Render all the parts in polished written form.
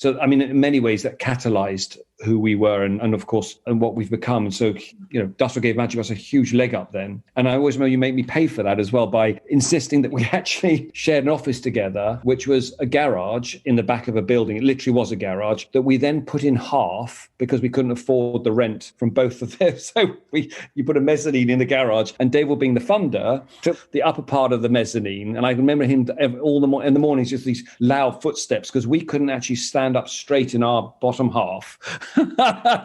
So, I mean, in many ways that catalyzed who we were and of course, and what we've become. And so, Dasra gave Magic Bus a huge leg up then. And I always remember you made me pay for that as well by insisting that we actually shared an office together, which was a garage in the back of a building. It literally was a garage that we then put in half because we couldn't afford the rent from both of them. So you put a mezzanine in the garage, and Deval, being the funder, took the upper part of the mezzanine. And I remember him in the mornings, just these loud footsteps, because we couldn't actually stand up straight in our bottom half.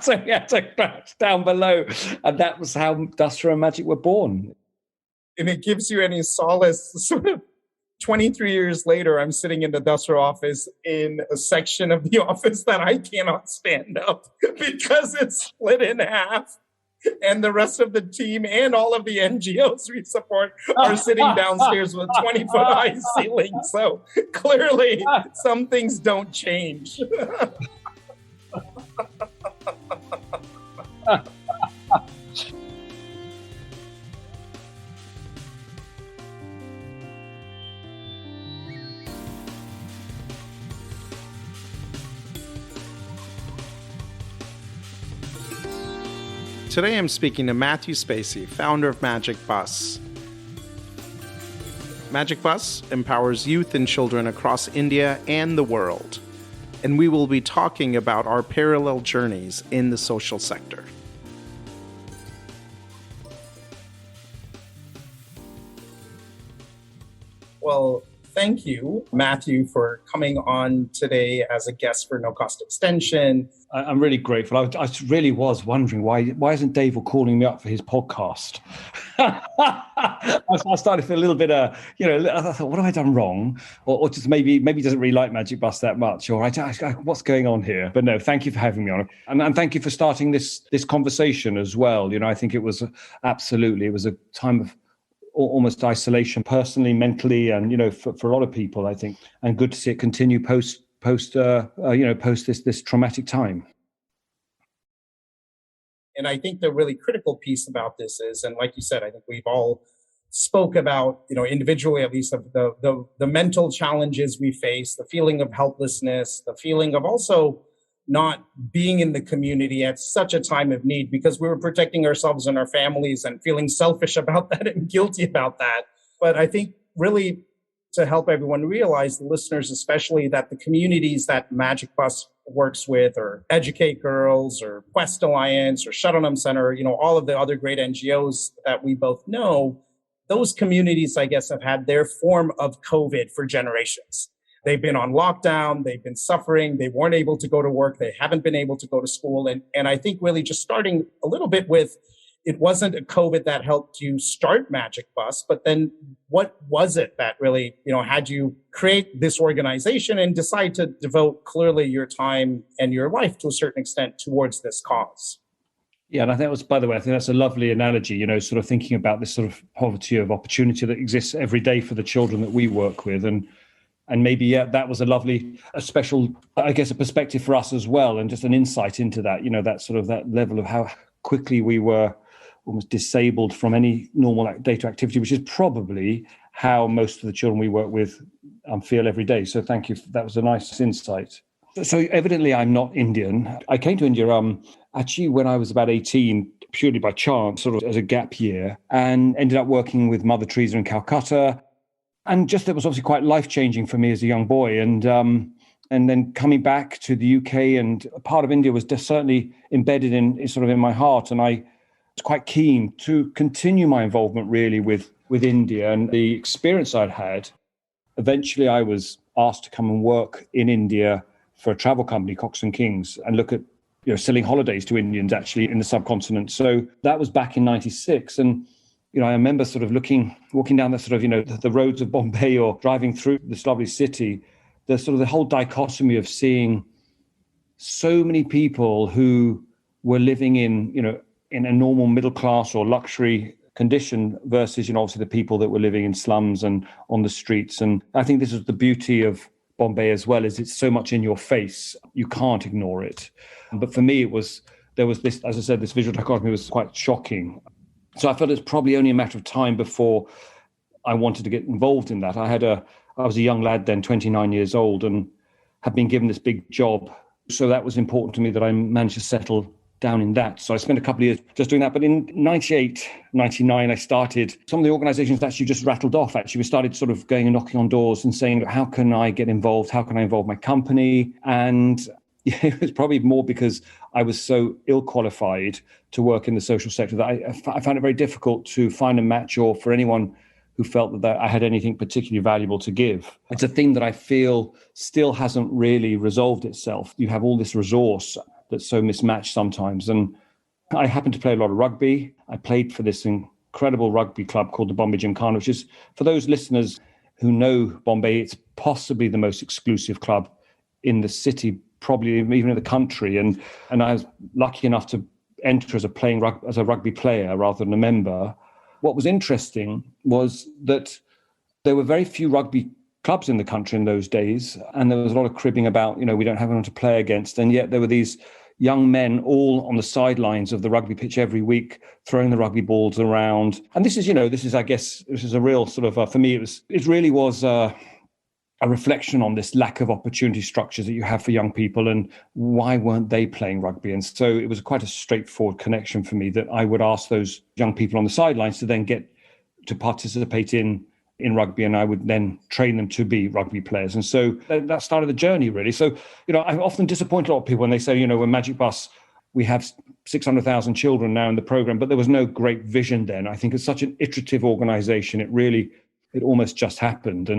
So we had to crouch down below. And that was how Dasra and Magic were born. And it gives you any solace, sort of 23 years later, I'm sitting in the Dasra office in a section of the office that I cannot stand up because it's split in half. And the rest of the team and all of the NGOs we support are sitting downstairs with 20-foot high ceilings. So clearly, some things don't change. Today I'm speaking to Matthew Spacie, founder of Magic Bus. Magic Bus empowers youth and children across India and the world, and we will be talking about our parallel journeys in the social sector. Well, thank you, Matthew, for coming on today as a guest for No Cost Extension. I'm really grateful. I really was wondering why isn't Deval calling me up for his podcast? I started to feel a little bit, I thought, what have I done wrong? Or just maybe he doesn't really like Magic Bus that much, or what's going on here? But no, thank you for having me on. And thank you for starting this conversation as well. I think it was a time of almost isolation, personally, mentally, and for a lot of people, I think, and good to see it continue post this traumatic time. And I think the really critical piece about this is, and like you said, I think we've all spoke about, individually at least, of the mental challenges we face, the feeling of helplessness, the feeling of also not being in the community at such a time of need, because we were protecting ourselves and our families and feeling selfish about that and guilty about that. But I think really to help everyone realize, the listeners especially, that the communities that Magic Bus works with, or Educate Girls, or Quest Alliance, or Shuttleham Center, all of the other great NGOs that we both know, those communities, I guess, have had their form of COVID for generations. They've been on lockdown, they've been suffering, they weren't able to go to work, they haven't been able to go to school. And I think really just starting a little bit with, it wasn't a COVID that helped you start Magic Bus, but then what was it that really, had you create this organization and decide to devote clearly your time and your life to a certain extent towards this cause? Yeah, and I think that's a lovely analogy, sort of thinking about this sort of poverty of opportunity that exists every day for the children that we work with. And maybe, that was a special, I guess, a perspective for us as well, and just an insight into that, that sort of that level of how quickly we were almost disabled from any normal data activity, which is probably how most of the children we work with feel every day. So thank you. That was a nice insight. So evidently I'm not Indian. I came to India actually when I was about 18, purely by chance, sort of as a gap year, and ended up working with Mother Teresa in Calcutta. And just, it was obviously quite life-changing for me as a young boy. And then coming back to the UK, and a part of India was certainly embedded in my heart. And I was quite keen to continue my involvement really with India and the experience I'd had. Eventually, I was asked to come and work in India for a travel company, Cox and Kings, and look at selling holidays to Indians actually in the subcontinent. So that was back in '96. And I remember sort of walking down the sort of, the roads of Bombay or driving through this lovely city, the whole dichotomy of seeing so many people who were living in a normal middle class or luxury condition versus, obviously the people that were living in slums and on the streets. And I think this is the beauty of Bombay as well, is it's so much in your face, you can't ignore it. But for me, there was this, as I said, this visual dichotomy was quite shocking. So I felt it's probably only a matter of time before I wanted to get involved in that. I was a young lad then, 29 years old, and had been given this big job. So that was important to me that I managed to settle down in that. So I spent a couple of years just doing that. But in 98, 99, I started, some of the organizations actually just rattled off. Actually, we started sort of going and knocking on doors and saying, how can I get involved? How can I involve my company? And it was probably more because I was so ill-qualified to work in the social sector that I found it very difficult to find a match, or for anyone who felt that I had anything particularly valuable to give. It's a thing that I feel still hasn't really resolved itself. You have all this resource that's so mismatched sometimes. And I happen to play a lot of rugby. I played for this incredible rugby club called the Bombay Gymkhana, which is, for those listeners who know Bombay, it's possibly the most exclusive club in the city, probably even in the country. And I was lucky enough to enter as a rugby player rather than a member. What was interesting was that there were very few rugby clubs in the country in those days, and there was a lot of cribbing about, we don't have anyone to play against. And yet there were these young men all on the sidelines of the rugby pitch every week, throwing the rugby balls around. And this is a real sort of, for me, it really was a reflection on this lack of opportunity structures that you have for young people, and why weren't they playing rugby? And so it was quite a straightforward connection for me that I would ask those young people on the sidelines to then get to participate in rugby, and I would then train them to be rugby players. And so that started the journey, really. So, I often disappoint a lot of people when they say, we're Magic Bus, we have 600,000 children now in the program, but there was no great vision then. I think it's such an iterative organization. It almost just happened.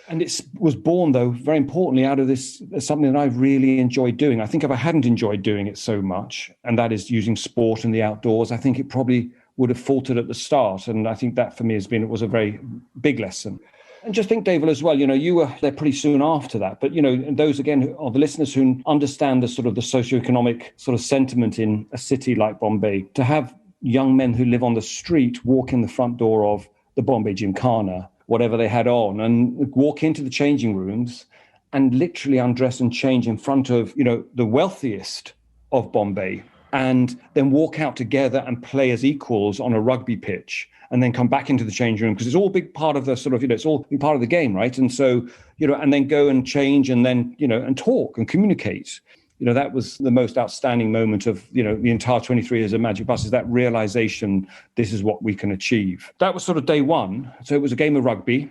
And it was born, though, very importantly, out of this, something that I've really enjoyed doing. I think if I hadn't enjoyed doing it so much, and that is using sport and the outdoors, I think it probably would have faltered at the start. And I think that for me it was a very big lesson. And just think, Deval, as well, you were there pretty soon after that. But, those, again, are the listeners who understand the sort of the socioeconomic sort of sentiment in a city like Bombay, to have young men who live on the street walk in the front door of the Bombay Gymkhana, whatever they had on, and walk into the changing rooms and literally undress and change in front of, the wealthiest of Bombay, and then walk out together and play as equals on a rugby pitch, and then come back into the changing room, because it's all a big part of the sort of, it's all part of the game, right? And so, and then go and change, and then, and talk and communicate. That was the most outstanding moment of, the entire 23 years of Magic Bus, is that realization, this is what we can achieve. That was sort of day one. So it was a game of rugby.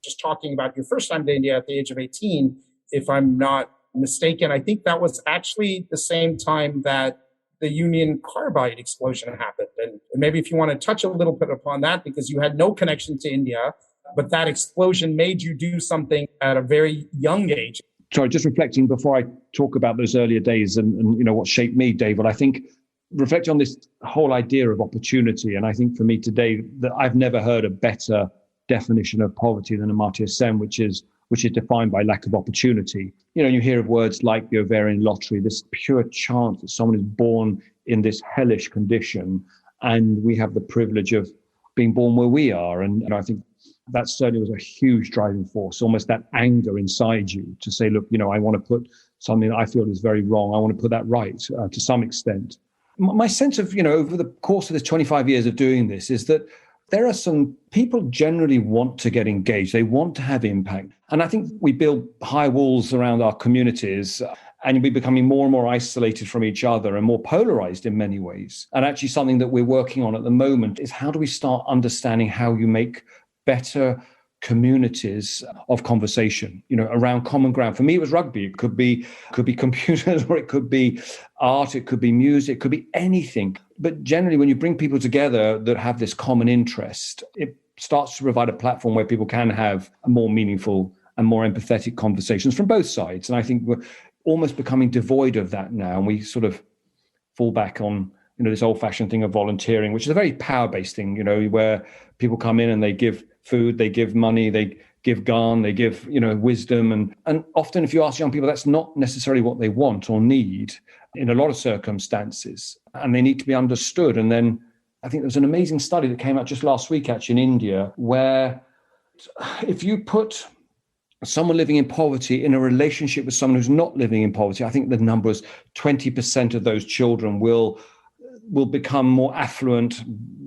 Just talking about your first time to India at the age of 18, if I'm not mistaken, I think that was actually the same time that the Union Carbide explosion happened. And maybe if you want to touch a little bit upon that, because you had no connection to India, but that explosion made you do something at a very young age. Sorry, just reflecting before I talk about those earlier days and what shaped me, David, I think reflecting on this whole idea of opportunity, and I think for me today that I've never heard a better definition of poverty than Amartya Sen, which is defined by lack of opportunity. You hear of words like the ovarian lottery, this pure chance that someone is born in this hellish condition, and we have the privilege of being born where we are. And I think that certainly was a huge driving force, almost that anger inside you to say, look, I want to put something that I feel is very wrong, I want to put that right to some extent. My sense of, over the course of this 25 years of doing this is that there are some people generally want to get engaged. They want to have impact. And I think we build high walls around our communities, and we're becoming more and more isolated from each other and more polarized in many ways. And actually something that we're working on at the moment is, how do we start understanding how you make better communities of conversation, around common ground. For me, it was rugby. It could be computers, or it could be art, it could be music, it could be anything. But generally, when you bring people together that have this common interest, it starts to provide a platform where people can have a more meaningful and more empathetic conversations from both sides. And I think we're almost becoming devoid of that now. And we sort of fall back on, this old-fashioned thing of volunteering, which is a very power-based thing, where people come in and they give food, they give money, they give garn, they give, wisdom. And often if you ask young people, that's not necessarily what they want or need in a lot of circumstances. And they need to be understood. And then I think there was an amazing study that came out just last week, actually, in India, where if you put someone living in poverty in a relationship with someone who's not living in poverty, I think the number is 20% of those children will will become more affluent,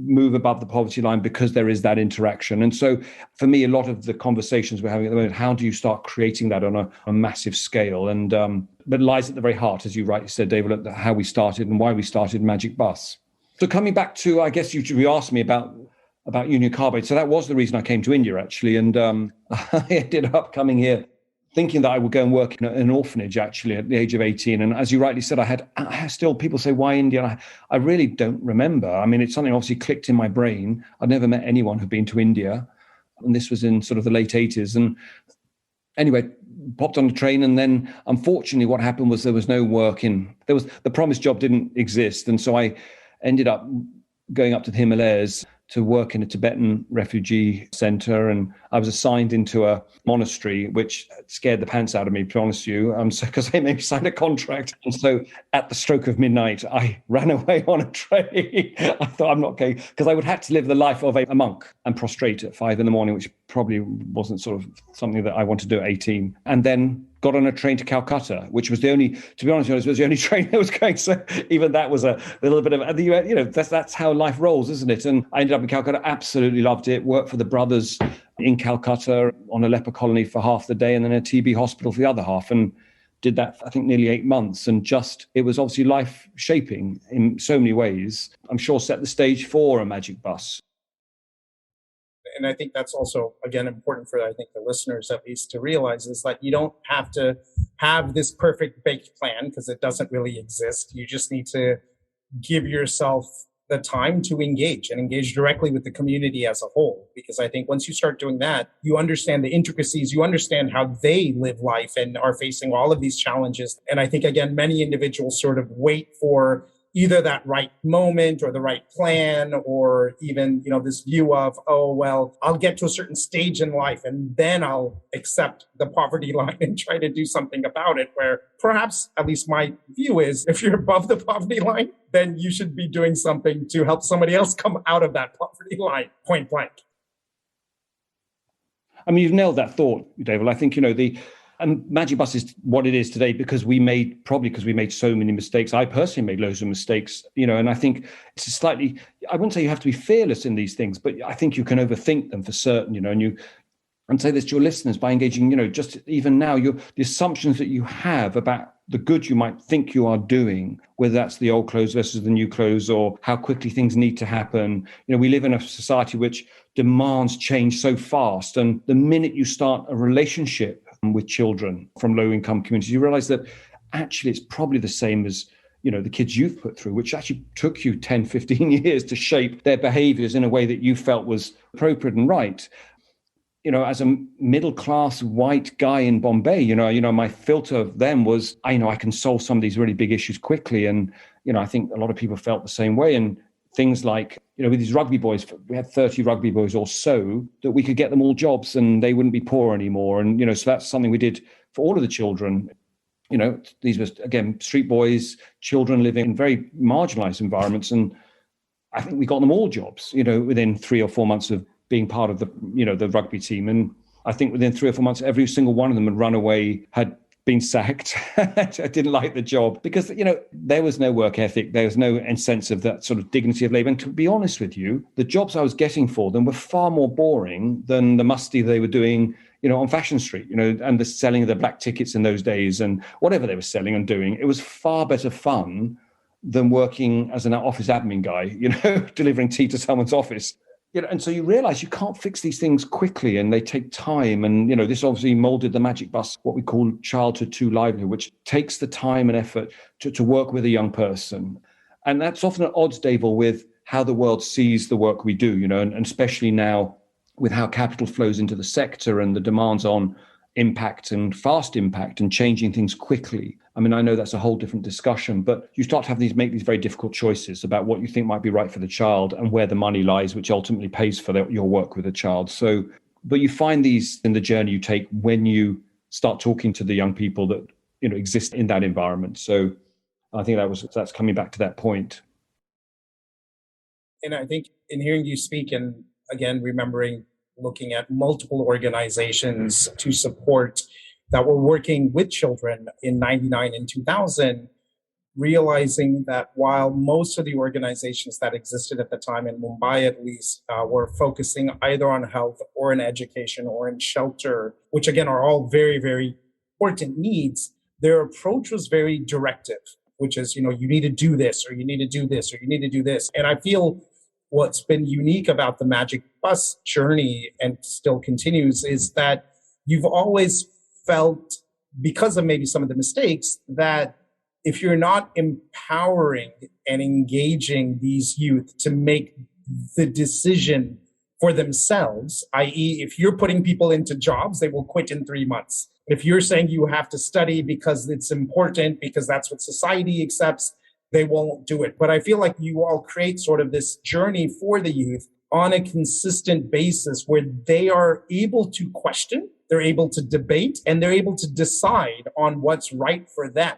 move above the poverty line because there is that interaction. And so for me, a lot of the conversations we're having at the moment, how do you start creating that on a massive scale? And but it lies at the very heart, as you rightly said, David, at how we started and why we started Magic Bus. So coming back to, I guess you asked me about Union Carbide. So that was the reason I came to India, actually. And I ended up coming here thinking that I would go and work in an orphanage, actually, at the age of 18. And as you rightly said, I still, people say, why India? And I really don't remember. I mean, it's something obviously clicked in my brain. I'd never met anyone who'd been to India. And this was in sort of the late 80s. And anyway, popped on the train. And then unfortunately, what happened was there was no work the promised job didn't exist. And so I ended up going up to the Himalayas to work in a Tibetan refugee center. And I was assigned into a monastery, which scared the pants out of me, to be honest with you, because they made me sign a contract. And so at the stroke of midnight, I ran away on a train. I thought, I'm not okay, because I would have to live the life of a monk and prostrate at 5 a.m, which probably wasn't sort of something that I wanted to do at 18. And then got on a train to Calcutta, which was the only, to be honest, it was the only train that was going. So even that was a little bit of, that's how life rolls, isn't it? And I ended up in Calcutta, absolutely loved it, worked for the brothers in Calcutta on a leper colony for half the day and then a TB hospital for the other half. And did that, I think, nearly 8 months. And it was obviously life shaping in so many ways. I'm sure set the stage for a Magic Bus. And I think that's also, again, important for, I think, the listeners at least to realize is that you don't have to have this perfect baked plan because it doesn't really exist. You just need to give yourself the time to engage directly with the community as a whole. Because I think once you start doing that, you understand the intricacies, you understand how they live life and are facing all of these challenges. And I think, again, many individuals sort of wait for either that right moment or the right plan, or even, this view of, oh, well, I'll get to a certain stage in life and then I'll accept the poverty line and try to do something about it, where perhaps, at least my view is, if you're above the poverty line, then you should be doing something to help somebody else come out of that poverty line, point blank. I mean, you've nailed that thought, Deval. I think, and Magic Bus is what it is today because we made so many mistakes. I personally made loads of mistakes, and I think it's slightly, I wouldn't say you have to be fearless in these things, but I think you can overthink them for certain, and say this to your listeners by engaging, just even now, the assumptions that you have about the good you might think you are doing, whether that's the old clothes versus the new clothes or how quickly things need to happen. We live in a society which demands change so fast. And the minute you start a relationship with children from low-income communities, you realize that actually it's probably the same as, the kids you've put through, which actually took you 10, 15 years to shape their behaviors in a way that you felt was appropriate and right. As a middle-class white guy in Bombay, my filter of them was, I can solve some of these really big issues quickly. And, I think a lot of people felt the same way. And things like, with these rugby boys, we had 30 rugby boys or so, that we could get them all jobs and they wouldn't be poor anymore. And, so that's something we did for all of the children. These were, again, street boys, children living in very marginalized environments. And I think we got them all jobs, within 3 or 4 months of being part of the, the rugby team. And I think within 3 or 4 months, every single one of them had run away, had been sacked. I didn't like the job because, there was no work ethic. There was no sense of that sort of dignity of labor. And to be honest with you, the jobs I was getting for them were far more boring than the musty they were doing, on Fashion Street, and the selling of the black tickets in those days and whatever they were selling and doing. It was far better fun than working as an office admin guy, delivering tea to someone's office. And so you realize you can't fix these things quickly and they take time. And, this obviously molded the Magic Bus, what we call childhood to livelihood, which takes the time and effort to work with a young person. And that's often at odds, Deval, with how the world sees the work we do, and especially now with how capital flows into the sector and the demands on impact and fast impact and changing things quickly. I mean, I know that's a whole different discussion, but you start to make these very difficult choices about what you think might be right for the child and where the money lies, which ultimately pays for your work with the child. So, but you find these in the journey you take when you start talking to the young people that, exist in that environment. So I think that's coming back to that point. And I think in hearing you speak and again, remembering looking at multiple organizations to support that were working with children in 99 and 2000, realizing that while most of the organizations that existed at the time, in Mumbai at least, were focusing either on health or in education or in shelter, which again are all very, very important needs, their approach was very directive, which is, you need to do this, or you need to do this, or you need to do this. And I feel what's been unique about the Magic Bus journey, and still continues, is that you've always felt, because of maybe some of the mistakes, that if you're not empowering and engaging these youth to make the decision for themselves, i.e., if you're putting people into jobs, they will quit in 3 months. If you're saying you have to study because it's important, because that's what society accepts, they won't do it. But I feel like you all create sort of this journey for the youth on a consistent basis where they are able to question, they're able to debate, and they're able to decide on what's right for them,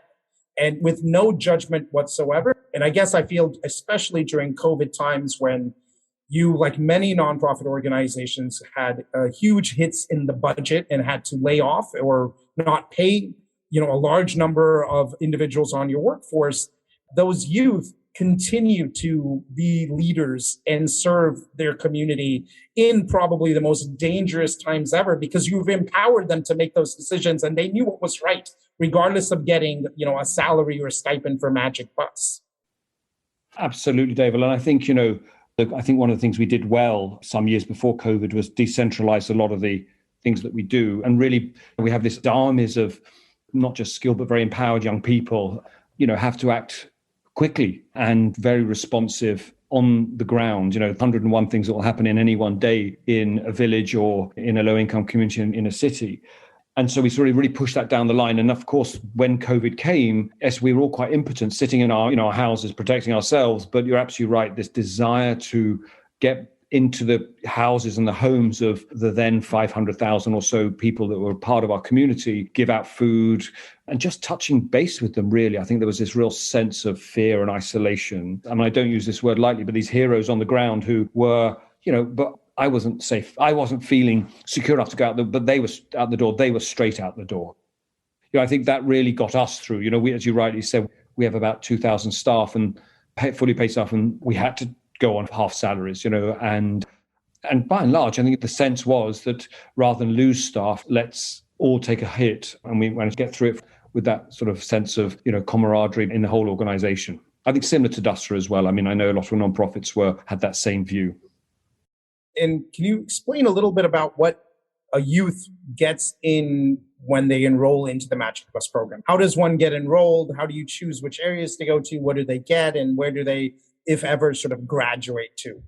and with no judgment whatsoever. And I guess I feel, especially during COVID times, when you, like many nonprofit organizations, had huge hits in the budget and had to lay off or not pay, a large number of individuals on your workforce, those youth continue to be leaders and serve their community in probably the most dangerous times ever, because you've empowered them to make those decisions, and they knew what was right, regardless of getting, a salary or a stipend for Magic Bus. Absolutely, Deval. And I think, I think one of the things we did well some years before COVID was decentralize a lot of the things that we do. And really, we have this armies of not just skilled, but very empowered young people, have to act quickly and very responsive on the ground. 101 things that will happen in any one day in a village or in a low-income community in a city. And so we sort of really pushed that down the line. And of course, when COVID came, yes, we were all quite impotent, sitting in our houses, protecting ourselves. But you're absolutely right. This desire to get into the houses and the homes of the then 500,000 or so people that were part of our community, give out food, and just touching base with them, really. I think there was this real sense of fear and isolation. I mean, I don't use this word lightly, but these heroes on the ground who were, but I wasn't safe. I wasn't feeling secure enough to go out there, but they were out the door. They were straight out the door. I think that really got us through. We, as you rightly said, we have about 2,000 staff and fully paid staff, and we had to go on half salaries, and by and large, I think the sense was that rather than lose staff, let's all take a hit, and we managed to get through it with that sort of sense of, camaraderie in the whole organization. I think similar to DUSRA as well. I mean, I know a lot of nonprofits had that same view. And can you explain a little bit about what a youth gets in when they enroll into the Magic Bus program? How does one get enrolled? How do you choose which areas to go to? What do they get? And where do they, if ever, sort of graduate to?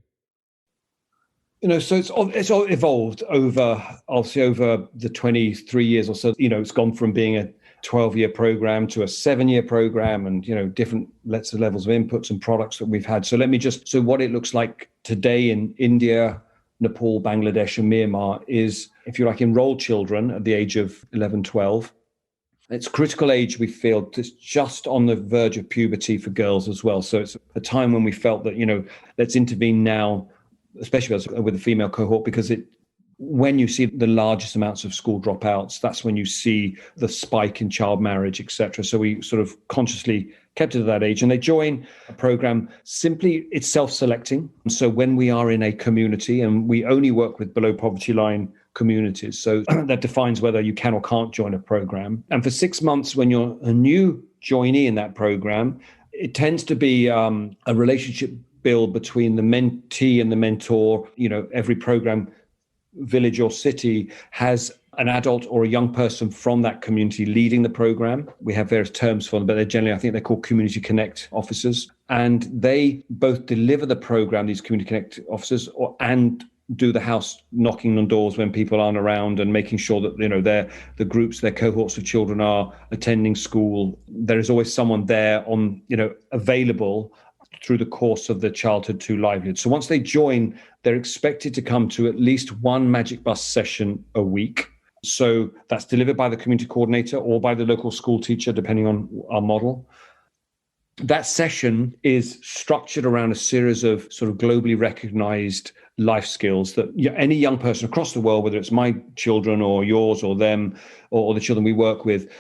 So it's all evolved over the 23 years or so. It's gone from being a 12-year program to a 7-year program, and, different levels of inputs and products that we've had. So so what it looks like today in India, Nepal, Bangladesh, and Myanmar is, if you like, enrolled children at the age of 11, 12. It's critical age, we feel, it's just on the verge of puberty for girls as well. So it's a time when we felt that, let's intervene now, especially with the female cohort, because when you see the largest amounts of school dropouts, that's when you see the spike in child marriage, etc. So we sort of consciously kept it at that age. And they join a program, simply, it's self-selecting. So when we are in a community, and we only work with below poverty line communities, so that defines whether you can or can't join a program. And for 6 months, when you're a new joinee in that program, it tends to be a relationship build between the mentee and the mentor. Every program, village or city, has an adult or a young person from that community leading the program. We have various terms for them, but I think they're called Community Connect officers. And they both deliver the program, these Community Connect officers, and do the house knocking on doors when people aren't around, and making sure that, the groups, their cohorts of children are attending school. There is always someone there available through the course of the childhood to livelihood. So once they join, they're expected to come to at least one Magic Bus session a week. So that's delivered by the community coordinator or by the local school teacher, depending on our model. That session is structured around a series of sort of globally recognized life skills that any young person across the world, whether it's my children or yours or them or the children we work with,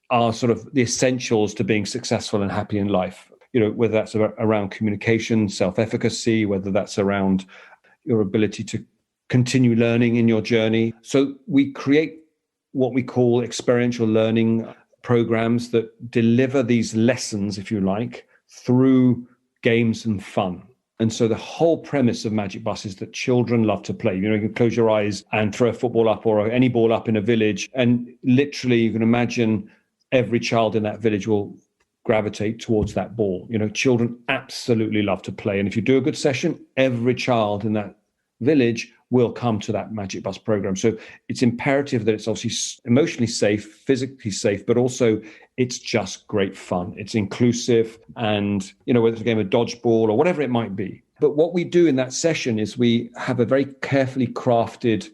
are sort of the essentials to being successful and happy in life. Whether that's around communication, self-efficacy, whether that's around your ability to continue learning in your journey. So we create what we call experiential learning programs that deliver these lessons, if you like, through games and fun. And so the whole premise of Magic Bus is that children love to play. You can close your eyes and throw a football up or any ball up in a village. And literally you can imagine every child in that village will gravitate towards that ball. Children absolutely love to play. And if you do a good session, every child in that village will come to that Magic Bus program. So it's imperative that it's obviously emotionally safe, physically safe, but also it's just great fun. It's inclusive, and whether it's a game of dodgeball or whatever it might be. But what we do in that session is we have a very carefully crafted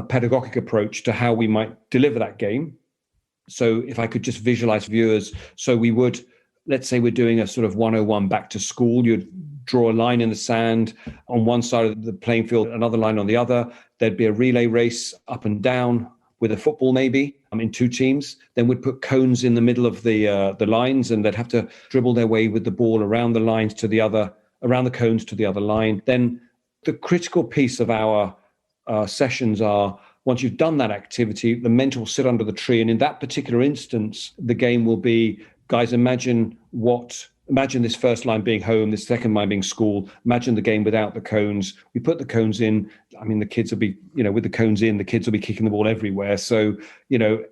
pedagogic approach to how we might deliver that game. So if I could just visualize viewers, so we would, let's say we're doing a sort of 101 back to school. You'd draw a line in the sand on one side of the playing field, another line on the other. There'd be a relay race up and down with a football maybe in two teams. Then we'd put cones in the middle of the lines, and they'd have to dribble their way with the ball around the lines to the other, around the cones to the other line. Then the critical piece of our sessions are, once you've done that activity, the mentor will sit under the tree. And in that particular instance, the game will be, guys, imagine this first line being home, this second line being school. Imagine the game without the cones. We put the cones in. The kids will be, with the cones in, the kids will be kicking the ball everywhere. So,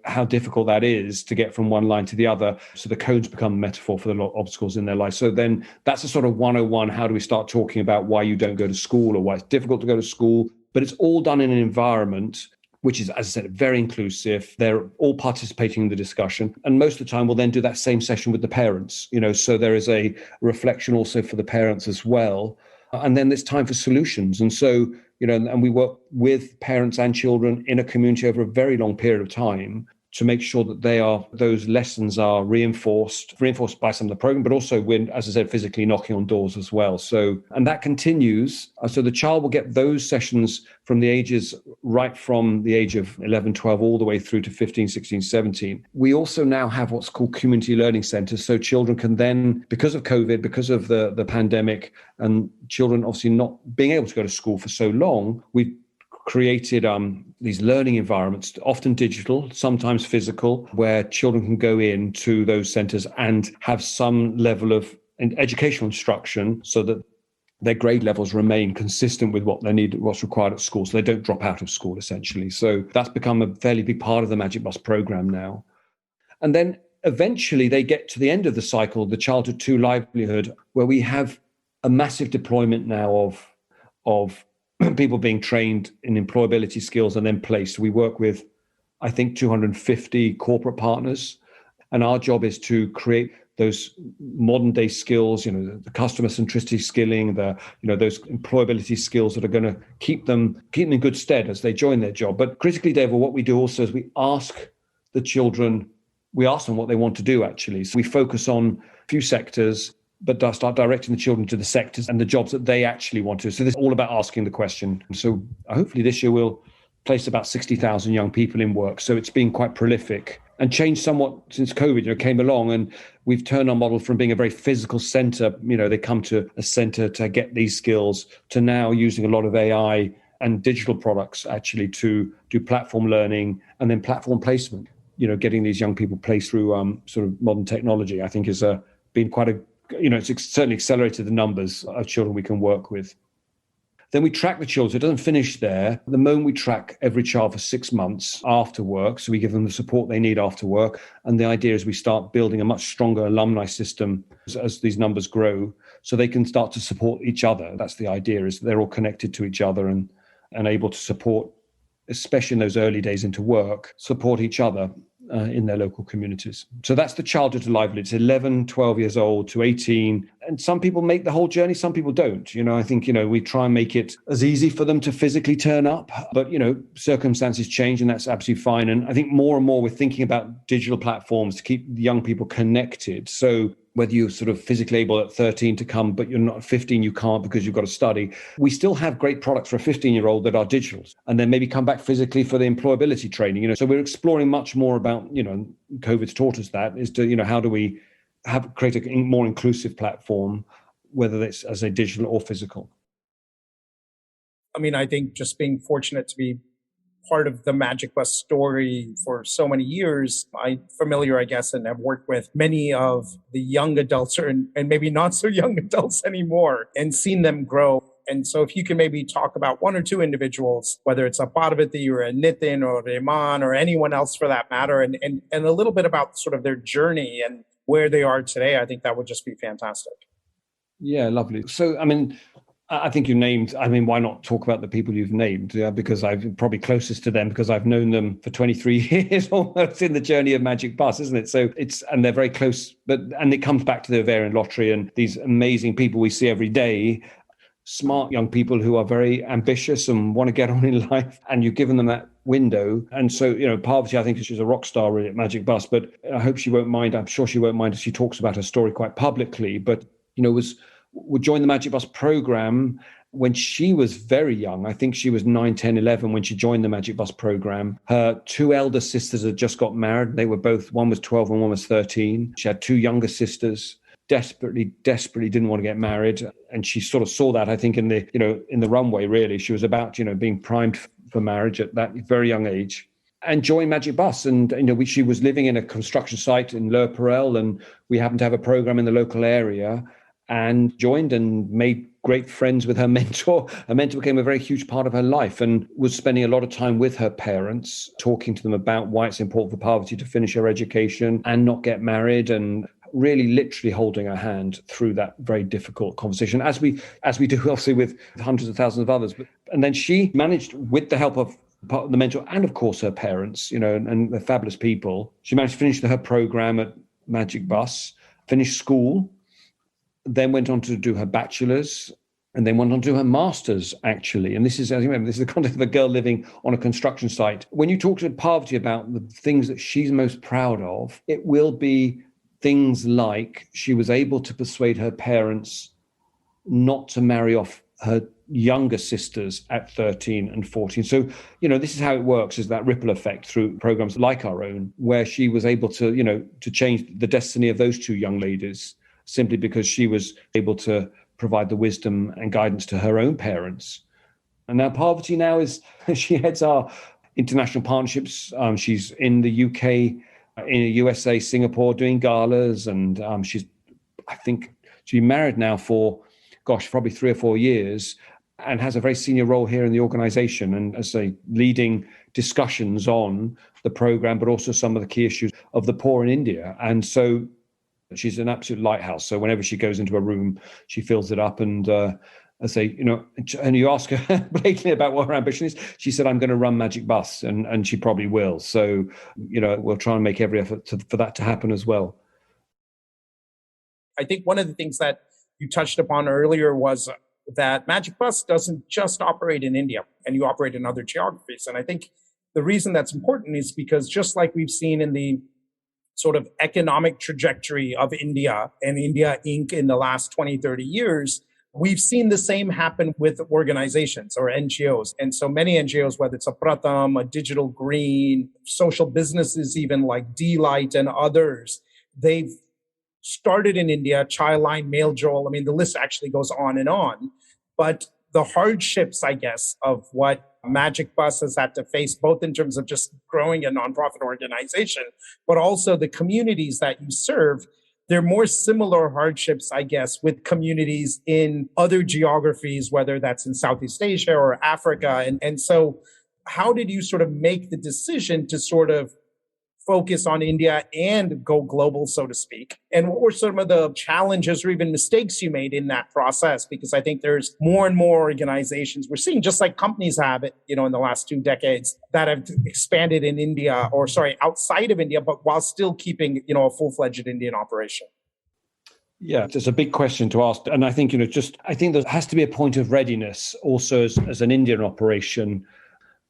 how difficult that is to get from one line to the other. So the cones become a metaphor for the obstacles in their life. So then that's a sort of 101. How do we start talking about why you don't go to school or why it's difficult to go to school? But it's all done in an environment which is, as I said, very inclusive. They're all participating in the discussion. And most of the time, we'll then do that same session with the parents, so there is a reflection also for the parents as well. And then there's time for solutions. And so, and we work with parents and children in a community over a very long period of time to make sure that those lessons are reinforced by some of the program, but also when, as I said, physically knocking on doors as well. So, and that continues. So the child will get those sessions from the ages, right from the age of 11, 12, all the way through to 15, 16, 17. We also now have what's called community learning centers. So children can then, because of COVID, because of the pandemic, and children obviously not being able to go to school for so long, we've created these learning environments, often digital, sometimes physical, where children can go into those centers and have some level of educational instruction so that their grade levels remain consistent with what they need, what's required at school, so they don't drop out of school, essentially. So that's become a fairly big part of the Magic Bus program now. And then eventually they get to the end of the cycle, the Childhood 2 livelihood, where we have a massive deployment now of people being trained in employability skills and then placed. We work with, I think, 250 corporate partners. And our job is to create those modern day skills, the customer centricity skilling, those employability skills that are going to keep them in good stead as they join their job. But critically, Deval, what we do also is we ask the children, we ask them what they want to do, actually. So we focus on a few sectors, but start directing the children to the sectors and the jobs that they actually want to. So this is all about asking the question. So hopefully this year we'll place about 60,000 young people in work. So it's been quite prolific and changed somewhat since COVID came along. And we've turned our model from being a very physical center, they come to a center to get these skills, to now using a lot of AI and digital products actually to do platform learning and then platform placement. Getting these young people placed through sort of modern technology, I think has been quite a, it's certainly accelerated the numbers of children we can work with. Then we track the children. So it doesn't finish there. At the moment, we track every child for 6 months after work. So we give them the support they need after work. And the idea is we start building a much stronger alumni system as these numbers grow, so they can start to support each other. That's the idea, is they're all connected to each other and able to support, especially in those early days into work, support each other in their local communities. So that's the Childhood to livelihood. It's 11, 12 years old to 18. And some people make the whole journey, some people don't. I think, we try and make it as easy for them to physically turn up. But, circumstances change, and that's absolutely fine. And I think more and more we're thinking about digital platforms to keep young people connected. So whether you're sort of physically able at 13 to come, but you're not at 15, you can't because you've got to study. We still have great products for a 15-year-old that are digitals, and then maybe come back physically for the employability training. So we're exploring much more about, COVID's taught us that, is to, how do we create a more inclusive platform, whether it's as a digital or physical. I mean, I think just being fortunate to be part of the Magic Bus story for so many years, I'm familiar, I guess, and have worked with many of the young adults and maybe not so young adults anymore, and seen them grow. And so if you can maybe talk about one or two individuals, whether it's a Parvati or a Nitin or Rehman or anyone else for that matter, and a little bit about sort of their journey and where they are today, I think that would just be fantastic. Yeah, lovely. So, I think you named, why not talk about the people you've named? Yeah, because I'm probably closest to them because I've known them for 23 years almost in the journey of Magic Bus, isn't it? So and they're very close, and it comes back to the ovarian lottery and these amazing people we see every day, smart young people who are very ambitious and want to get on in life, and you've given them that window. And so, Parvati, I think she's a rock star really at Magic Bus, but I hope she won't mind. I'm sure she won't mind if she talks about her story quite publicly, but, would join the Magic Bus program when she was very young. I think she was 9, 10, 11 when she joined the Magic Bus program. Her two elder sisters had just got married. They were both, one was 12 and one was 13. She had two younger sisters, desperately didn't want to get married. And she sort of saw that, I think, in the runway, really. She was about, being primed for marriage at that very young age. And joined Magic Bus. And, she was living in a construction site in Lower Parel, and we happened to have a program in the local area, and joined and made great friends with her mentor. Her mentor became a very huge part of her life and was spending a lot of time with her parents, talking to them about why it's important for Parvati to finish her education and not get married, and really literally holding her hand through that very difficult conversation, as we do obviously with hundreds of thousands of others. And then she managed, with the help of the mentor and of course her parents, and the fabulous people, she managed to finish her program at Magic Bus, finished school, then went on to do her bachelor's, and then went on to do her master's, actually. And this is, as you remember, this is the context of a girl living on a construction site. When you talk to Parvati about the things that she's most proud of, it will be things like she was able to persuade her parents not to marry off her younger sisters at 13 and 14. So, this is how it works, is that ripple effect through programs like our own, where she was able to, to change the destiny of those two young ladies, simply because she was able to provide the wisdom and guidance to her own parents. And now Parvati she heads our international partnerships. She's in the UK, in the USA, Singapore, doing galas. And I think she's been married now for, probably 3 or 4 years, and has a very senior role here in the organization, and as leading discussions on the program, but also some of the key issues of the poor in India. And so she's an absolute lighthouse. So whenever she goes into a room, she fills it up. And and you ask her blatantly about what her ambition is, she said, I'm going to run Magic Bus, and she probably will. So, we'll try and make every effort for that to happen as well. I think one of the things that you touched upon earlier was that Magic Bus doesn't just operate in India, and you operate in other geographies. And I think the reason that's important is because, just like we've seen in the sort of economic trajectory of India and India Inc. in the last 20, 30 years, we've seen the same happen with organizations or NGOs. And so many NGOs, whether it's a Pratham, a Digital Green, social businesses, even like D-Light and others, they've started in India, Childline, Mail Joel. The list actually goes on and on. But the hardships, I guess, of what Magic Bus has had to face, both in terms of just growing a nonprofit organization, but also the communities that you serve, they're more similar hardships, I guess, with communities in other geographies, whether that's in Southeast Asia or Africa. And so how did you sort of make the decision to sort of focus on India and go global, so to speak? And what were some of the challenges or even mistakes you made in that process? Because I think there's more and more organizations we're seeing, just like companies have it, in the last 2 decades, that have expanded in India, outside of India, but while still keeping, a full-fledged Indian operation. Yeah, it's a big question to ask. And I think, I think there has to be a point of readiness also as an Indian operation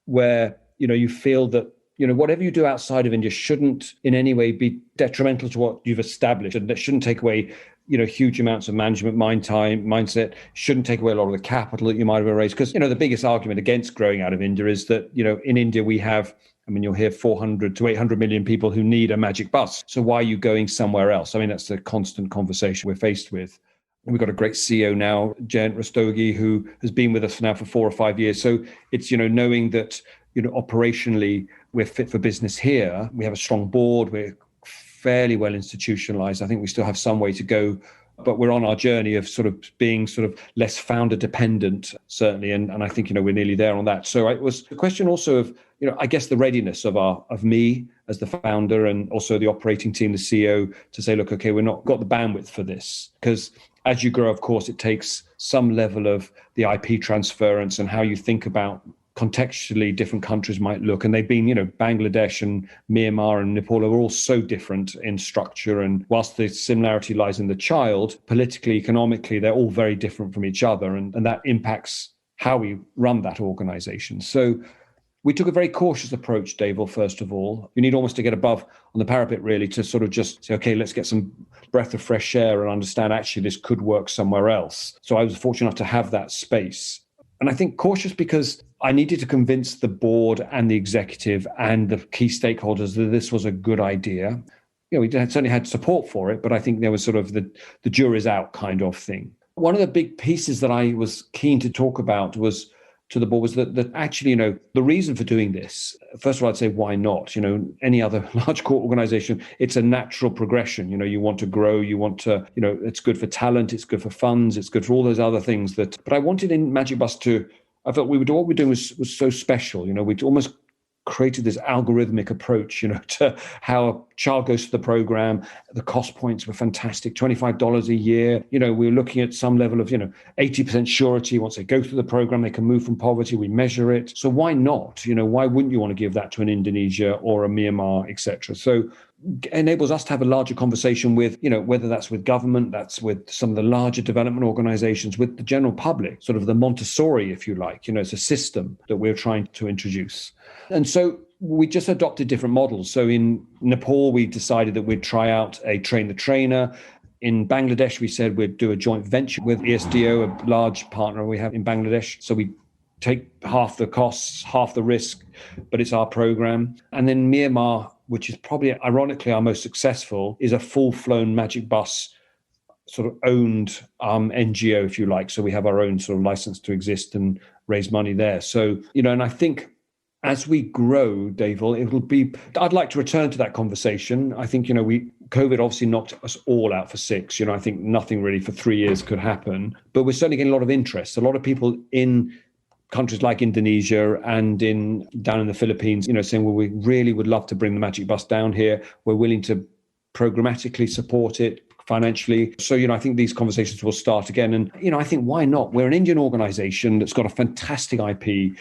where, you feel that whatever you do outside of India shouldn't in any way be detrimental to what you've established, and that shouldn't take away, huge amounts of management mindset, shouldn't take away a lot of the capital that you might have raised. Because, the biggest argument against growing out of India is that, in India we have, you'll hear 400 to 800 million people who need a magic bus. So why are you going somewhere else? That's the constant conversation we're faced with. We've got a great CEO now, Jayant Rastogi, who has been with us now for 4 or 5 years. So it's, knowing that, operationally we're fit for business here. We have a strong board. We're fairly well institutionalized. I think we still have some way to go, but we're on our journey of sort of being sort of less founder dependent, certainly. And I think, we're nearly there on that. So it was a question also of, I guess the readiness of me as the founder and also the operating team, the CEO, to say, look, okay, we're not got the bandwidth for this. Because as you grow, of course, it takes some level of the IP transference and how you think about contextually different countries might look. And they've been, Bangladesh and Myanmar and Nepal are all so different in structure. And whilst the similarity lies in the child, politically, economically, they're all very different from each other. And that impacts how we run that organization. So we took a very cautious approach, Deval, first of all. You need almost to get above on the parapet, really, to sort of just say, okay, let's get some breath of fresh air and understand actually this could work somewhere else. So I was fortunate enough to have that space. And I think cautious because I needed to convince the board and the executive and the key stakeholders that this was a good idea. We certainly had support for it, but I think there was sort of the jury's out kind of thing. One of the big pieces that I was keen to talk about was to the board was that actually, the reason for doing this, first of all, I'd say, why not? Any other large corporate organization, it's a natural progression. You want to grow, you want to, it's good for talent, it's good for funds, it's good for all those other things but I wanted in Magic Bus I felt what we're doing was so special. We'd almost created this algorithmic approach, to how a child goes to the program. The cost points were fantastic, $25 a year. We were looking at some level of, 80% surety. Once they go through the program, they can move from poverty. We measure it. So why not? Why wouldn't you want to give that to an Indonesia or a Myanmar, etc.? So it enables us to have a larger conversation with, whether that's with government, that's with some of the larger development organizations, with the general public, sort of the Montessori, if you like. It's a system that we're trying to introduce. And so we just adopted different models. So in Nepal, we decided that we'd try out a train the trainer. In Bangladesh, we said we'd do a joint venture with ESDO, a large partner we have in Bangladesh. So we take half the costs, half the risk, but it's our program. And then Myanmar, which is probably ironically our most successful, is a full-flown Magic Bus sort of owned NGO, if you like. So we have our own sort of license to exist and raise money there. So, and I think as we grow, Deval, I'd like to return to that conversation. I think, COVID obviously knocked us all out for 6. I think nothing really for 3 years could happen, but we're certainly getting a lot of interest. A lot of people in countries like Indonesia and down in the Philippines, saying, well, we really would love to bring the Magic Bus down here. We're willing to programmatically support it financially. So, I think these conversations will start again. And, I think why not? We're an Indian organization that's got a fantastic IP.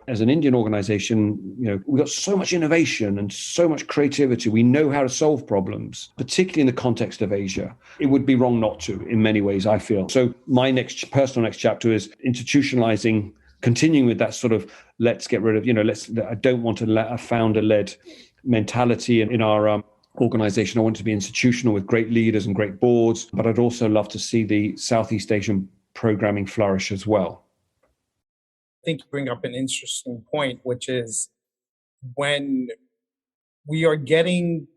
As an Indian organization, we've got so much innovation and so much creativity. We know how to solve problems, particularly in the context of Asia. It would be wrong not to, in many ways, I feel. So my personal next chapter is institutionalizing, continuing with that sort of, let's get rid of, I don't want to let a founder-led mentality in our organization. I want it to be institutional with great leaders and great boards, but I'd also love to see the Southeast Asian programming flourish as well. I think you bring up an interesting point, which is when we are getting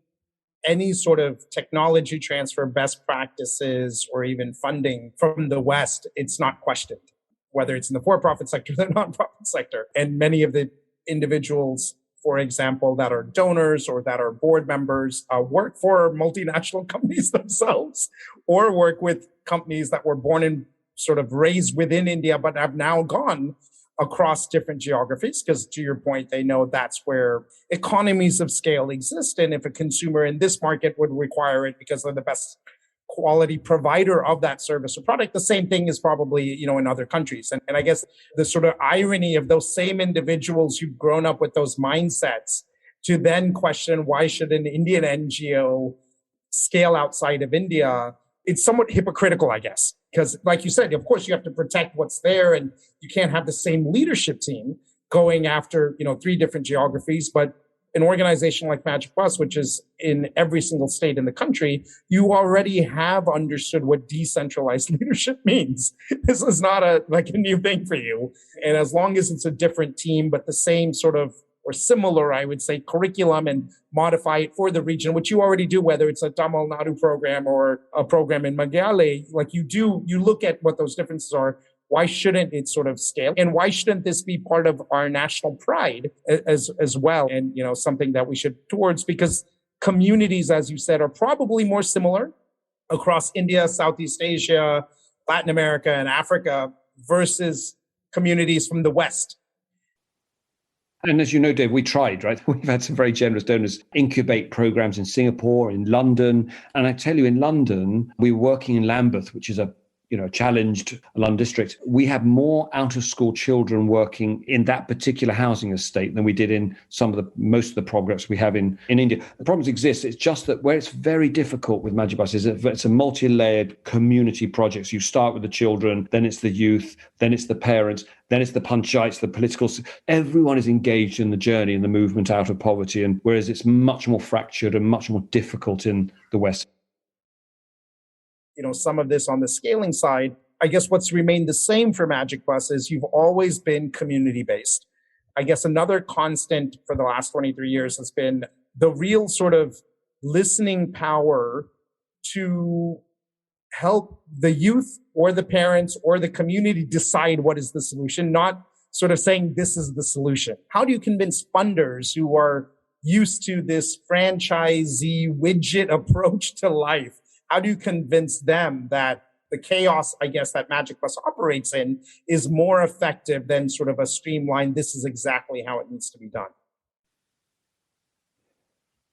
any sort of technology transfer, best practices, or even funding from the West, it's not questioned, whether it's in the for-profit sector or the nonprofit sector. And many of the individuals, for example, that are donors or that are board members, work for multinational companies themselves, or work with companies that were born and sort of raised within India, but have now gone across different geographies, because to your point, they know that's where economies of scale exist. And if a consumer in this market would require it because they're the best quality provider of that service or product, the same thing is probably, in other countries. And I guess the sort of irony of those same individuals who've grown up with those mindsets to then question, why should an Indian NGO scale outside of India? It's somewhat hypocritical, I guess, because like you said, of course, you have to protect what's there, and you can't have the same leadership team going after, 3 different geographies. But an organization like Magic Bus, which is in every single state in the country, you already have understood what decentralized leadership means. This is not a new thing for you. And as long as it's a different team, but the same sort of, or similar, I would say, curriculum, and modify it for the region, which you already do, whether it's a Tamil Nadu program or a program in Meghalaya, you look at what those differences are. Why shouldn't it sort of scale? And why shouldn't this be part of our national pride as well? And, something that we should towards, because communities, as you said, are probably more similar across India, Southeast Asia, Latin America, and Africa versus communities from the West. And as you know, Dave, we tried, right? We've had some very generous donors incubate programs in Singapore, in London. And I tell you, in London, we were working in Lambeth, which is a challenged London district. We have more out-of-school children working in that particular housing estate than we did in most of the programs we have in India. The problems exist. It's just that where it's very difficult with Magic Bus is that it's a multi-layered community project. So you start with the children, then it's the youth, then it's the parents, then it's the panchayats, the political. Everyone is engaged in the journey and the movement out of poverty. And whereas it's much more fractured and much more difficult in the West. Some of this on the scaling side, I guess what's remained the same for Magic Bus is you've always been community-based. I guess another constant for the last 23 years has been the real sort of listening power to help the youth or the parents or the community decide what is the solution, not sort of saying this is the solution. How do you convince funders who are used to this franchisee widget approach to life? How do you convince them that the chaos, I guess, that Magic Bus operates in is more effective than sort of a streamlined, this is exactly how it needs to be done?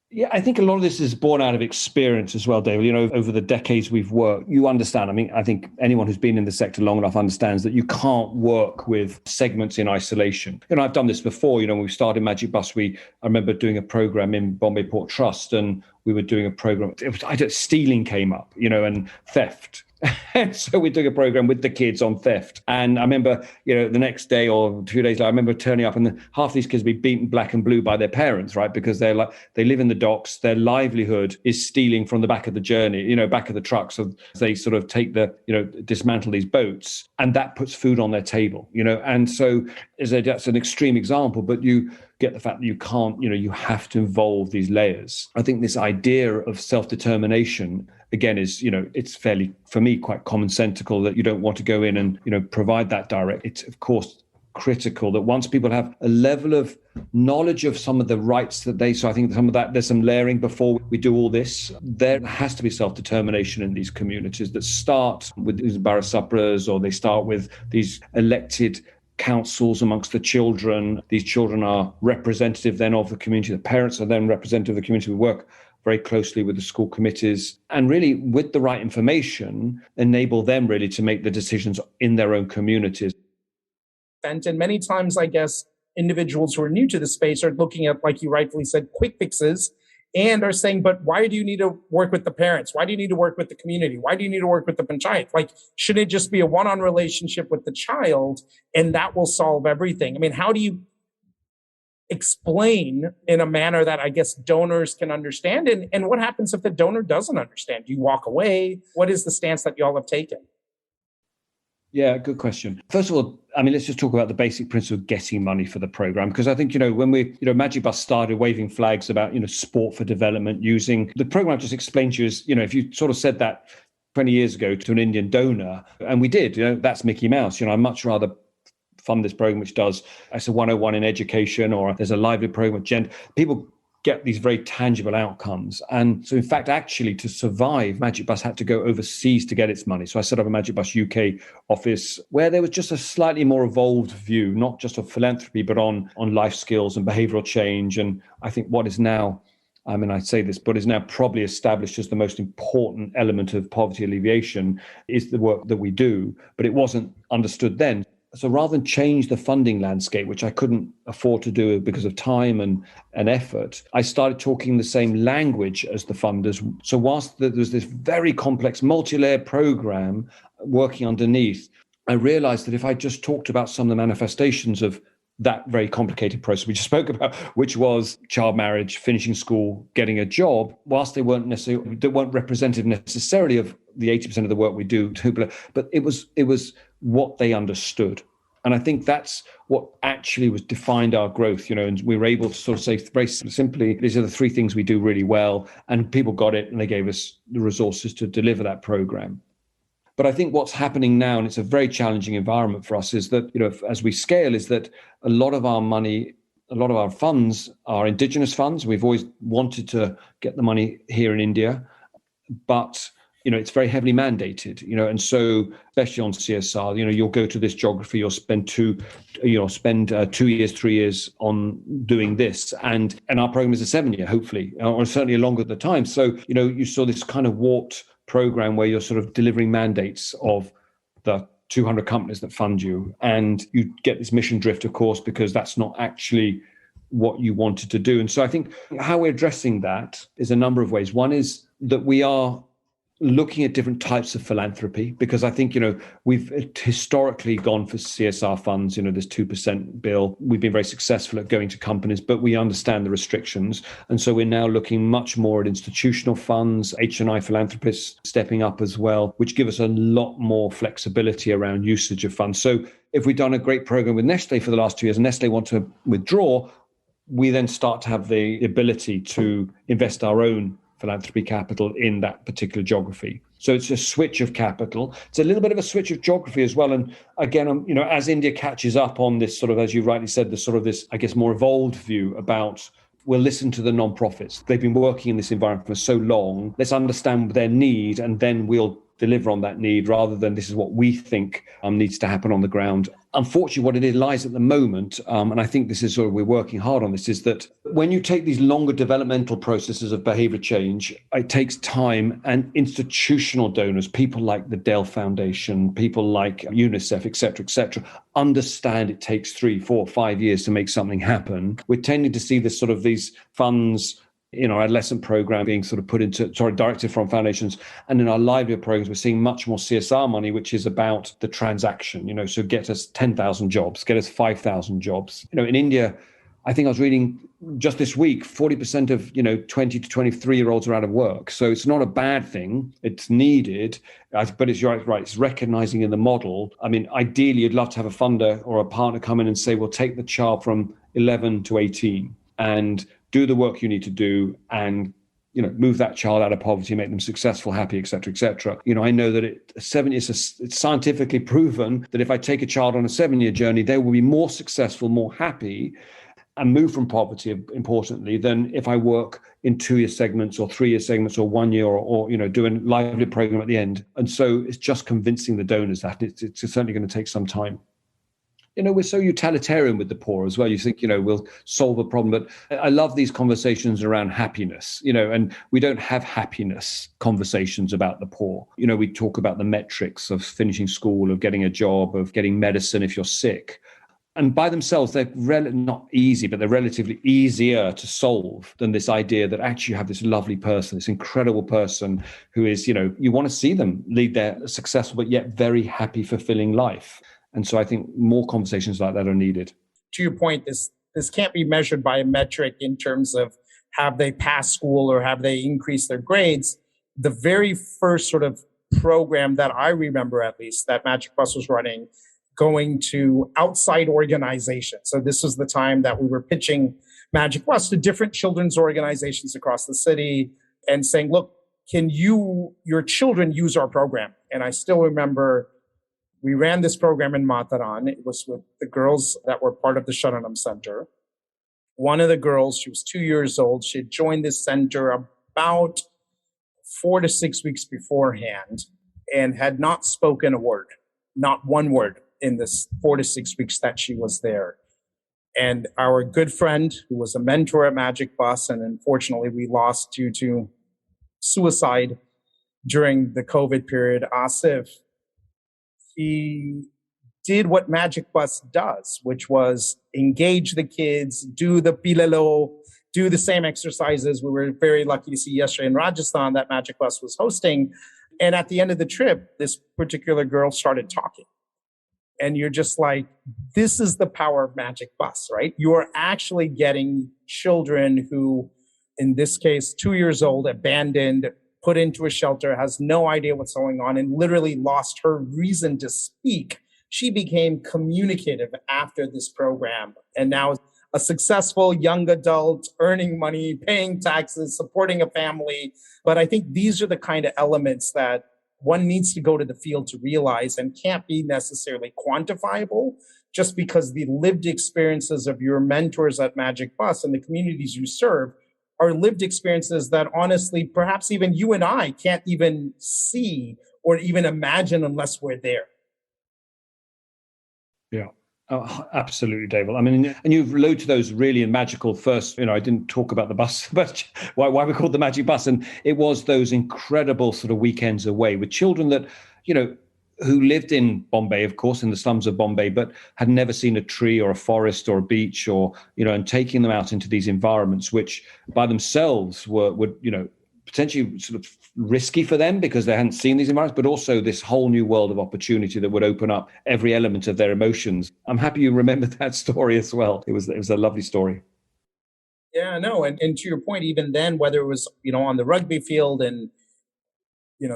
Yeah, I think a lot of this is born out of experience as well, David. Over the decades we've worked, you understand. I mean, I think anyone who's been in the sector long enough understands that you can't work with segments in isolation. I've done this before. When we started Magic Bus, I remember doing a program in Bombay Port Trust, and we were doing a program. Stealing came up, and theft. And so we're doing a program with the kids on theft. And I remember, the next day or 2 days later, I remember turning up and half these kids be beaten black and blue by their parents, right? Because they live in the docks. Their livelihood is stealing from the back of the journey, back of the truck. So they sort of take dismantle these boats, and that puts food on their table, And so that's an extreme example, but you get the fact that you can't, you have to involve these layers. I think this idea of self-determination, again, is, it's fairly, for me, quite commonsensical that you don't want to go in and, provide that direct. It's, of course, critical that once people have a level of knowledge of some of the rights so I think some of that, there's some layering before we do all this. There has to be self-determination in these communities that start with these barasapras, or they start with these elected councils amongst the children. These children are representative then of the community. The parents are then representative of the community. We work very closely with the school committees, and really with the right information, enable them really to make the decisions in their own communities. And many times, I guess, individuals who are new to the space are looking at, like you rightfully said, quick fixes, and are saying, but why do you need to work with the parents? Why do you need to work with the community? Why do you need to work with the panchayat? Should it just be a one-on relationship with the child, and that will solve everything? I mean, how do you explain in a manner that I guess donors can understand? And what happens if the donor doesn't understand? Do you walk away? What is the stance that you all have taken? Yeah, good question. First of all, I mean, let's just talk about the basic principle of getting money for the program, because I think, when Magic Bus started waving flags about, sport for development, using the program I just explained to you is, if you sort of said that 20 years ago to an Indian donor, and we did, that's Mickey Mouse, I'd much rather fund this program, which does, it's a 101 in education, or there's a lively program with gender. People get these very tangible outcomes. And so, in fact, actually, to survive, Magic Bus had to go overseas to get its money. So I set up a Magic Bus UK office where there was just a slightly more evolved view, not just of philanthropy, but on life skills and behavioral change. And I think what is now, I say this, but is now probably established as the most important element of poverty alleviation is the work that we do, but it wasn't understood then. So rather than change the funding landscape, which I couldn't afford to do because of time and effort, I started talking the same language as the funders. So whilst there was this very complex multi-layered program working underneath, I realized that if I just talked about some of the manifestations of that very complicated process we just spoke about, which was child marriage, finishing school, getting a job, whilst they weren't representative necessarily of the 80% of the work we do, but it was what they understood. And I think that's what actually defined our growth, and we were able to sort of say very simply, these are the three things we do really well, and people got it, and they gave us the resources to deliver that program. But I think what's happening now, and it's a very challenging environment for us, is that, as we scale, is that a lot of our money, a lot of our funds are indigenous funds. We've always wanted to get the money here in India, but, it's very heavily mandated, and so especially on CSR, you'll go to this geography, you'll spend 2 years, 3 years on doing this. And our program is a 7-year, hopefully, or certainly longer at the time. So, you saw this kind of warped program where you're sort of delivering mandates of the 200 companies that fund you, and you get this mission drift, of course, because that's not actually what you wanted to do. And so I think how we're addressing that is a number of ways. One is that we are looking at different types of philanthropy, because I think, we've historically gone for CSR funds, this 2% bill. We've been very successful at going to companies, but we understand the restrictions. And so we're now looking much more at institutional funds, H&I philanthropists stepping up as well, which give us a lot more flexibility around usage of funds. So if we've done a great program with Nestle for the last 2 years and Nestle want to withdraw, we then start to have the ability to invest our own philanthropy capital in that particular geography. So it's a switch of capital. It's a little bit of a switch of geography as well. And again, as India catches up on this sort of, as you rightly said, the sort of this, I guess, more evolved view about, we'll listen to the non-profits. They've been working in this environment for so long. Let's understand their need, and then we'll deliver on that need, rather than this is what we think needs to happen on the ground. Unfortunately, what it lies at the moment, and I think this is sort of, we're working hard on this, is that when you take these longer developmental processes of behavior change, it takes time, and institutional donors, people like the Deval Foundation, people like UNICEF, et cetera, understand it takes 3, 4, 5 years to make something happen. We're tending to see this sort of these funds in our adolescent program being sort of directed from foundations. And in our livelihood programs, we're seeing much more CSR money, which is about the transaction, so get us 10,000 jobs, get us 5,000 jobs. In India, I think I was reading just this week, 40% of, 20 to 23-year-olds are out of work. So it's not a bad thing. It's needed, but it's right. It's recognizing in the model. I mean, ideally, you'd love to have a funder or a partner come in and say, we'll take the child from 11 to 18 and do the work you need to do, and move that child out of poverty, make them successful, happy, et cetera, et cetera. I know that it's scientifically proven that if I take a child on a 7-year journey, they will be more successful, more happy, and move from poverty, importantly, than if I work in 2-year segments or 3-year segments or 1 year or doing a livelihood program at the end. And so it's just convincing the donors that it's certainly going to take some time. We're so utilitarian with the poor as well. You think, we'll solve a problem. But I love these conversations around happiness, and we don't have happiness conversations about the poor. We talk about the metrics of finishing school, of getting a job, of getting medicine if you're sick. And by themselves, they're not easy, but they're relatively easier to solve than this idea that actually you have this lovely person, this incredible person who is, you want to see them lead their successful, but yet very happy, fulfilling life. And so I think more conversations like that are needed. To your point, this can't be measured by a metric in terms of have they passed school or have they increased their grades. The very first sort of program that I remember, at least, that Magic Bus was running, going to outside organizations. So this was the time that we were pitching Magic Bus to different children's organizations across the city and saying, look, can your children use our program? And I still remember we ran this program in Mataran. It was with the girls that were part of the Sharanam Center. One of the girls, she was 2 years old. She had joined this center about 4 to 6 weeks beforehand and had not spoken a word, not one word in this 4 to 6 weeks that she was there. And our good friend, who was a mentor at Magic Bus, and unfortunately we lost due to suicide during the COVID period, Asif, he did what Magic Bus does, which was engage the kids, do the pilalo, do the same exercises we were very lucky to see yesterday in Rajasthan that Magic Bus was hosting. And at the end of the trip, this particular girl started talking. And you're just like, this is the power of Magic Bus, right? You are actually getting children who, in this case, 2 years old, abandoned, put into a shelter, has no idea what's going on, and literally lost her reason to speak. She became communicative after this program, and now is a successful young adult, earning money, paying taxes, supporting a family. But I think these are the kind of elements that one needs to go to the field to realize and can't be necessarily quantifiable, just because the lived experiences of your mentors at Magic Bus and the communities you serve are lived experiences that honestly, perhaps even you and I can't even see or even imagine unless we're there. Yeah. Oh, absolutely, Deval. I mean, and you've alluded to those really magical first, I didn't talk about the bus, but why we called the Magic Bus. And it was those incredible sort of weekends away with children that, who lived in Bombay, of course, in the slums of Bombay, but had never seen a tree or a forest or a beach or, and taking them out into these environments, which by themselves would potentially sort of risky for them because they hadn't seen these environments, but also this whole new world of opportunity that would open up every element of their emotions. I'm happy you remembered that story as well. It was a lovely story. Yeah, no. And to your point, even then, whether it was, on the rugby field and,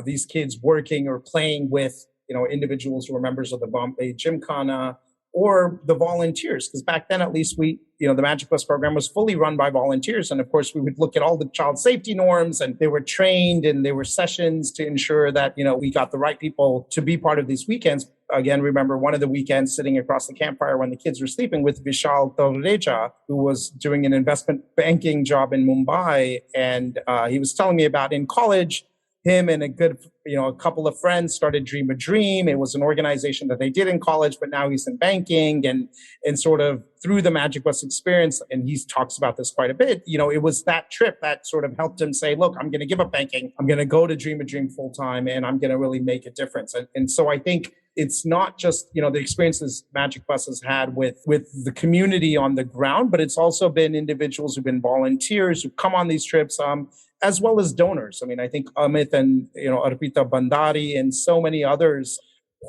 these kids working or playing with, individuals who were members of the Bombay Gymkhana or the volunteers, because back then, at least the Magic Bus program was fully run by volunteers. And of course, we would look at all the child safety norms, and they were trained, and there were sessions to ensure that, we got the right people to be part of these weekends. Again, remember one of the weekends sitting across the campfire when the kids were sleeping with Vishal Torreja, who was doing an investment banking job in Mumbai. And he was telling me about in college, him and a couple of friends started Dream a Dream. It was an organization that they did in college, but now he's in banking and sort of through the Magic Bus experience. And he talks about this quite a bit. It was that trip that sort of helped him say, look, I'm going to give up banking. I'm going to go to Dream a Dream full time, and I'm going to really make a difference. And so I think it's not just, the experiences Magic Bus has had with the community on the ground, but it's also been individuals who've been volunteers who come on these trips, as well as donors. I mean, I think Amit and, Arpita Bandari and so many others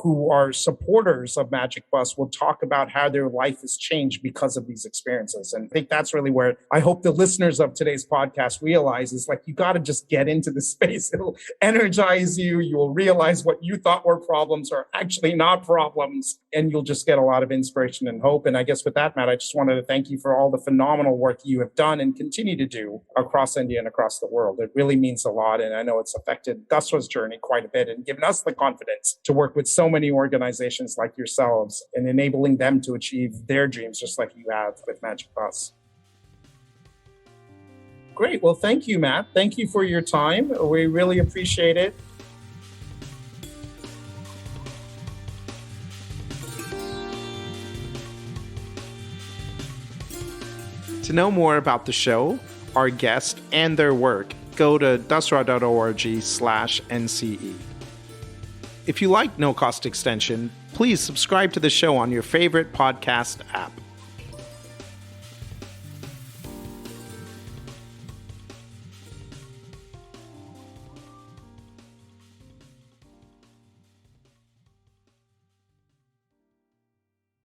who are supporters of Magic Bus will talk about how their life has changed because of these experiences. And I think that's really where I hope the listeners of today's podcast realize is like, you got to just get into the space. It'll energize you. You will realize what you thought were problems are actually not problems. And you'll just get a lot of inspiration and hope. And I guess with that, Matt, I just wanted to thank you for all the phenomenal work you have done and continue to do across India and across the world. It really means a lot. And I know it's affected Dasra's journey quite a bit and given us the confidence to work with so many organizations like yourselves and enabling them to achieve their dreams, just like you have with Magic Bus. Great. Well, thank you, Matt. Thank you for your time. We really appreciate it. To know more about the show, our guest, and their work, go to dasra.org/NCE. If you like No Cost Extension, please subscribe to the show on your favorite podcast app.